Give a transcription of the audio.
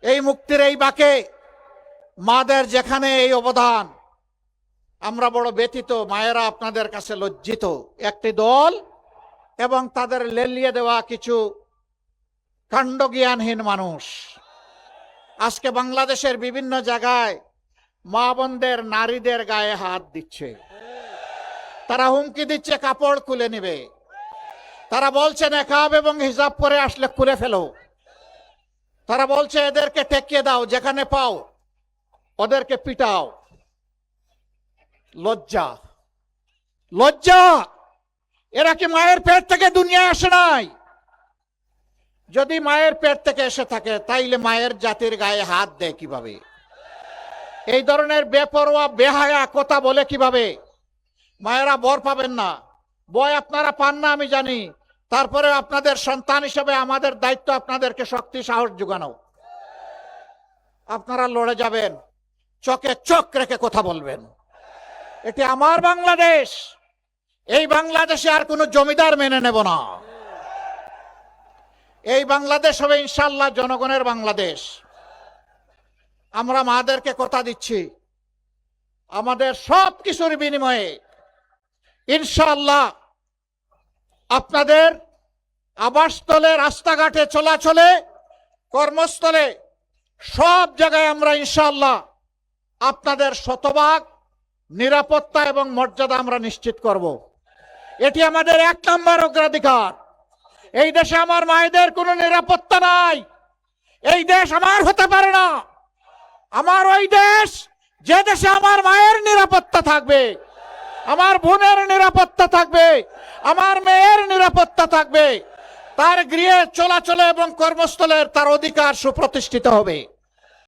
এই মুক্তির এই বাঁকে মাদের যেখানে এই অবদান, আমরা বড় ব্যথিত। মায়েরা আপনাদের কাছে লজ্জিত। একটি দল এবং তাদের লেলিয়ে দেওয়া কিছু কাণ্ডজ্ঞানহীন মানুষ আজকে বাংলাদেশের বিভিন্ন জায়গায় মা বোনদের, নারীদের গায়ে হাত দিচ্ছে। তারা হুমকি দিচ্ছে কাপড় খুলে নেবে। তারা বলছে নেকাব এবং হিজাব পরে আসলে খুলে ফেলো। তারা বলছে এদেরকে ঠেকিয়ে দাও, যেখানে পাও ওদেরকে পিটাও। লজ্জা, লজ্জা! এরা কি মায়ের পেট থেকে দুনিয়ায় আসে নাই? যদি মায়ের পেট থেকে এসে থাকে তাইলে মায়ের জাতির গায়ে হাত দেয় কিভাবে? এই ধরনের বেপরোয়া বেহায়া কথা বলে কিভাবে? মায়েরা বর পাবেন না, বয় আপনারা পান না আমি জানি, তারপরে আপনাদের সন্তান হিসেবে আমাদের দায়িত্ব আপনাদেরকে শক্তি সাহস যোগানো। আপনারা লড়ে যাবেন, চোখে চোখ রেখে কথা বলবেন। এটি আমার বাংলাদেশ। এই বাংলাদেশে আর কোনো জমিদার মেনে নেব না। এই বাংলাদেশ হবে ইনশাআল্লাহ জনগণের বাংলাদেশ। আমরা মাদেরকে কথা দিচ্ছি, আমাদের সব কিছুর বিনিময়ে ইনশাআল্লাহ আপনাদের আবাসস্থলে, রাস্তাঘাটে, চলাচলে, কর্মস্থলে, সব জায়গায় আমরা ইনশাআল্লাহ আপনাদের শতভাগ নিরাপত্তা এবং মর্যাদা আমরা নিশ্চিত করব। এটি আমাদের 1 নম্বর অগ্রাধিকার। এই দেশে আমার মায়েদের কোনো নিরাপত্তা নাই। এই দেশ আমার হতে পারে না। আমার ওই দেশ, যে দেশে আমার মায়ের নিরাপত্তা থাকবে, আমার বোনের নিরাপত্তা থাকবে, আমার মেয়ের নিরাপত্তা থাকবে, তার গৃহে চলাচলে এবং কর্মস্থলের তার অধিকার সুপ্রতিষ্ঠিত হবে।